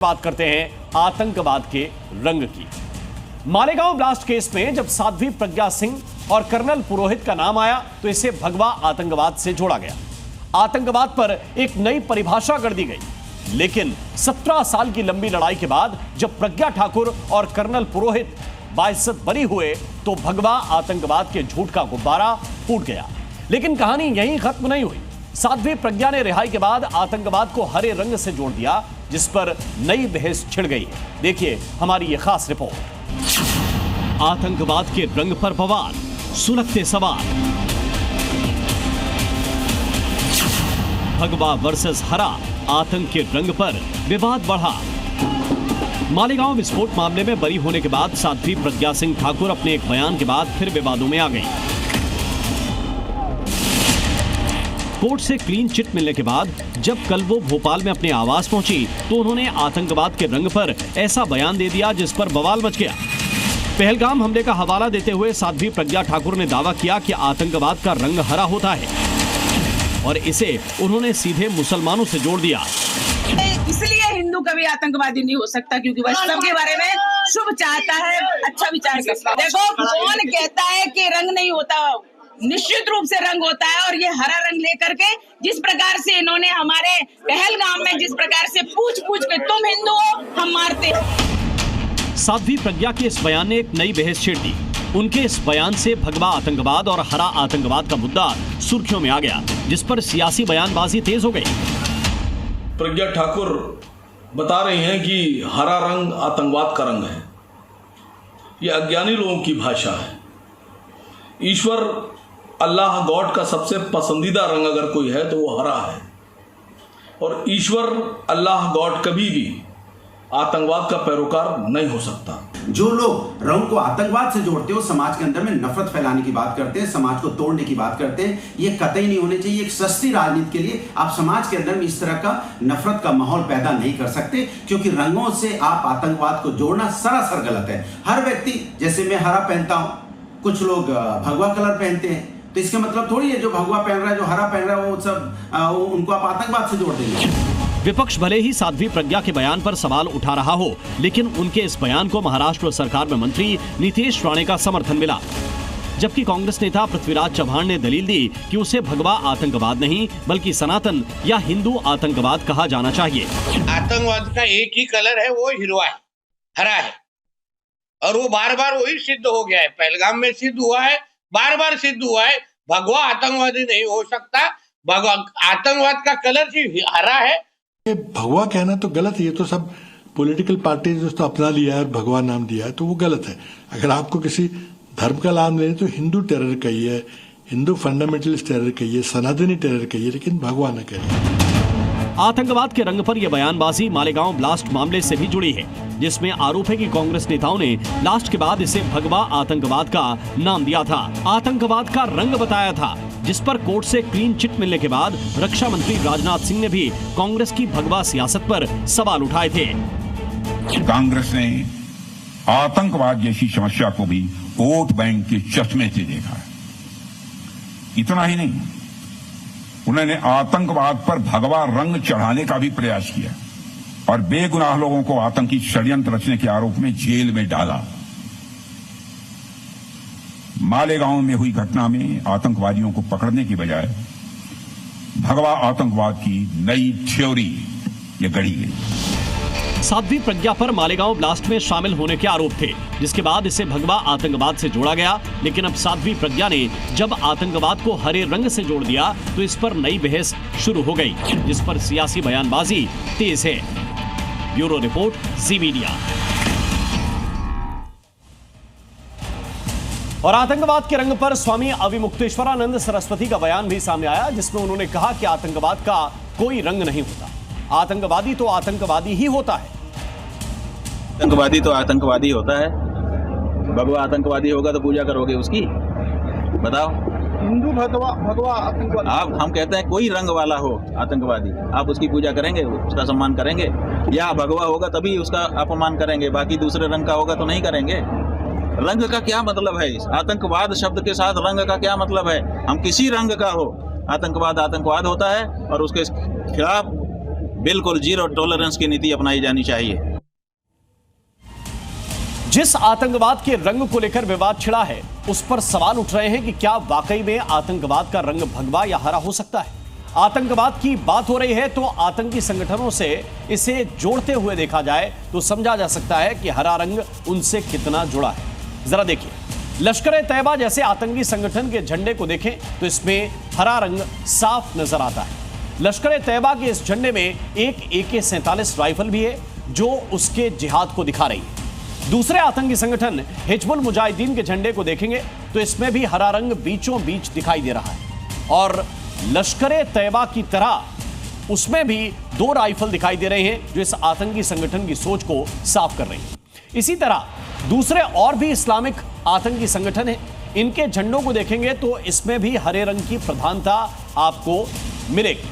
बात करते हैं आतंकवाद के रंग की। मालेगांव ब्लास्ट केस में जब साध्वी प्रज्ञा सिंह और कर्नल पुरोहित का नाम आया तो इसे भगवा आतंकवाद से जोड़ा गया। आतंकवाद पर एक नई परिभाषा कर दी गई। लेकिन 17 साल की लंबी लड़ाई के बाद जब प्रज्ञा ठाकुर और कर्नल पुरोहित बाइज्जत बरी हुए तो भगवा आतंकवाद के झूठ का गुब्बारा फूट गया। लेकिन कहानी यहीं खत्म नहीं हुई। साध्वी प्रज्ञा ने रिहाई के बाद आतंकवाद को हरे रंग से जोड़ दिया, जिस पर नई बहस छिड़ गई है। देखिए हमारी ये खास रिपोर्ट। आतंकवाद के रंग पर बवाल, सुलगते सवाल। भगवा वर्सेस हरा, आतंक के रंग पर विवाद बढ़ा। मालेगांव विस्फोट मामले में बरी होने के बाद साध्वी प्रज्ञा सिंह ठाकुर अपने एक बयान के बाद फिर विवादों में आ गई। कोर्ट से क्लीन चिट मिलने के बाद जब कल वो भोपाल में अपने आवास पहुंची तो उन्होंने आतंकवाद के रंग पर ऐसा बयान दे दिया जिस पर बवाल मच गया। पहलगाम हमले का हवाला देते हुए साध्वी प्रज्ञा ठाकुर ने दावा किया कि आतंकवाद का रंग हरा होता है और इसे उन्होंने सीधे मुसलमानों से जोड़ दिया। इसलिए हिंदू कभी आतंकवादी नहीं हो सकता क्योंकि वह सबके बारे में शुभ चाहता है, अच्छा विचार करता है। देखो कौन कहता है कि रंग नहीं होता, निश्चित रूप से रंग होता है। और ये हरा रंग लेकर के जिस प्रकार से इन्होंने हमारे पहलगाम में जिस प्रकार से पूछ के तुम हिंदू हो हम मारते। साध्वी प्रज्ञा के इस बयान ने एक नई बहस छेड़ दी। उनके इस बयान से भगवा आतंकवाद और हरा आतंकवाद का मुद्दा सुर्खियों में आ गया, जिस पर सियासी बयानबाजी तेज हो गई। प्रज्ञा ठाकुर बता रही हैं कि हरा रंग आतंकवाद का रंग है। ये अज्ञानी लोगों की भाषा है। ईश्वर अल्लाह गॉड का सबसे पसंदीदा रंग अगर कोई है तो वो हरा है। और ईश्वर अल्लाह गॉड कभी भी आतंकवाद का पैरोकार नहीं हो सकता। जो लोग रंग को आतंकवाद से जोड़ते हो, समाज के अंदर में नफरत फैलाने की बात करते हैं, समाज को तोड़ने की बात करते हैं, ये कतई नहीं होने चाहिए। एक सस्ती राजनीति के लिए आप समाज के अंदर में इस तरह का नफरत का माहौल पैदा नहीं कर सकते, क्योंकि रंगों से आप आतंकवाद को जोड़ना सरासर गलत है। हर व्यक्ति, जैसे मैं हरा पहनता हूं, कुछ लोग भगवा कलर पहनते हैं, तो इसका मतलब थोड़ी है जो भगवा पहन रहा है, जो हरा पहन रहा है, वो सब उनको आप आतंकवाद से जोड़ देंगे। विपक्ष भले ही साध्वी प्रज्ञा के बयान पर सवाल उठा रहा हो, लेकिन उनके इस बयान को महाराष्ट्र सरकार में मंत्री नीतीश राणे का समर्थन मिला। जबकि कांग्रेस नेता पृथ्वीराज चव्हाण ने दलील दी कि उसे भगवा आतंकवाद नहीं बल्कि सनातन या हिंदू आतंकवाद कहा जाना चाहिए। आतंकवाद का एक ही कलर है, वो हिरवा है, हरा है। और वो बार बार वही सिद्ध हो गया है। पहलगाम में सिद्ध हुआ है, बार बार सिद्ध हुआ है। भगवा आतंकवादी नहीं हो सकता। भगवा आतंकवाद का कलर सिर्फ हरा है। ये भगवा कहना तो गलत है। ये तो सब पॉलिटिकल पार्टी जो अपना लिया है और भगवा नाम दिया है तो वो गलत है। अगर आपको किसी धर्म का नाम लेना तो हिंदू टेरर कहिए, हिंदू फंडामेंटलिस्ट टेरर कहिए, सनातनी टेरर कहिए, लेकिन भगवा न कहिए। आतंकवाद के रंग पर यह बयानबाजी मालेगांव ब्लास्ट मामले से भी जुड़ी है, जिसमें आरोप है कि कांग्रेस नेताओं ने ब्लास्ट के बाद इसे भगवा आतंकवाद का नाम दिया था, आतंकवाद का रंग बताया था, जिस पर कोर्ट से क्लीन चिट मिलने के बाद रक्षा मंत्री राजनाथ सिंह ने भी कांग्रेस की भगवा सियासत पर सवाल उठाए थे। कांग्रेस ने आतंकवाद जैसी समस्या को भी वोट बैंक के चश्मे से देखा है। इतना ही नहीं, उन्होंने आतंकवाद पर भगवा रंग चढ़ाने का भी प्रयास किया और बेगुनाह लोगों को आतंकी षड्यंत्र रचने के आरोप में जेल में डाला। मालेगांव में हुई घटना में आतंकवादियों को पकड़ने की बजाय भगवा आतंकवाद की नई थ्योरी ये गढ़ी गई। साध्वी प्रज्ञा पर मालेगांव ब्लास्ट में शामिल होने के आरोप थे, जिसके बाद इसे भगवा आतंकवाद से जोड़ा गया। लेकिन अब साध्वी प्रज्ञा ने जब आतंकवाद को हरे रंग से जोड़ दिया तो इस पर नई बहस शुरू हो गई, जिस पर सियासी बयानबाजी तेज है। ब्यूरो रिपोर्ट, जी मीडिया। और आतंकवाद के रंग पर स्वामी अविमुक्तेश्वरानंद सरस्वती का बयान भी सामने आया, जिसमें उन्होंने कहा कि आतंकवाद का कोई रंग नहीं होता, आतंकवादी तो आतंकवादी ही होता है। आतंकवादी तो आतंकवादी होता है। भगवा आतंकवादी होगा तो पूजा करोगे उसकी? बताओ। हिंदू भगवा आतंकवादी। आप हम कहते हैं कोई रंग वाला हो आतंकवादी, आप उसकी पूजा करेंगे, उसका सम्मान करेंगे? या भगवा होगा तभी उसका अपमान करेंगे, बाकी दूसरे रंग का होगा तो नहीं करेंगे? रंग का क्या मतलब है? इस आतंकवाद शब्द के साथ रंग का क्या मतलब है? हम किसी रंग का हो, आतंकवाद आतंकवाद होता है और उसके खिलाफ बिल्कुल जीरो टॉलरेंस की नीति अपनाई जानी चाहिए। जिस आतंकवाद के रंग को लेकर विवाद छिड़ा है, उस पर सवाल उठ रहे हैं कि क्या वाकई में आतंकवाद का रंग भगवा या हरा हो सकता है। आतंकवाद की बात हो रही है तो आतंकी संगठनों से इसे जोड़ते हुए देखा जाए तो समझा जा सकता है कि हरा रंग उनसे कितना जुड़ा है। जरा देखिए, लश्कर-ए-तैयबा जैसे आतंकी संगठन के झंडे को देखें तो इसमें हरा रंग साफ नजर आता है। लश्कर-ए-तैयबा के इस झंडे में एक AK-47 राइफल भी है जो उसके जिहाद को दिखा रही है। दूसरे आतंकी संगठन हिजबुल मुजाहिदीन के झंडे को देखेंगे तो इसमें भी हरा रंग बीचों बीच दिखाई दे रहा है और लश्कर-ए-तैयबा की तरह उसमें भी 2 राइफल दिखाई दे रहे हैं जो इस आतंकी संगठन की सोच को साफ कर रहे हैं। इसी तरह दूसरे और भी इस्लामिक आतंकी संगठन हैं, इनके झंडों को देखेंगे तो इसमें भी हरे रंग की प्रधानता आपको मिलेगी।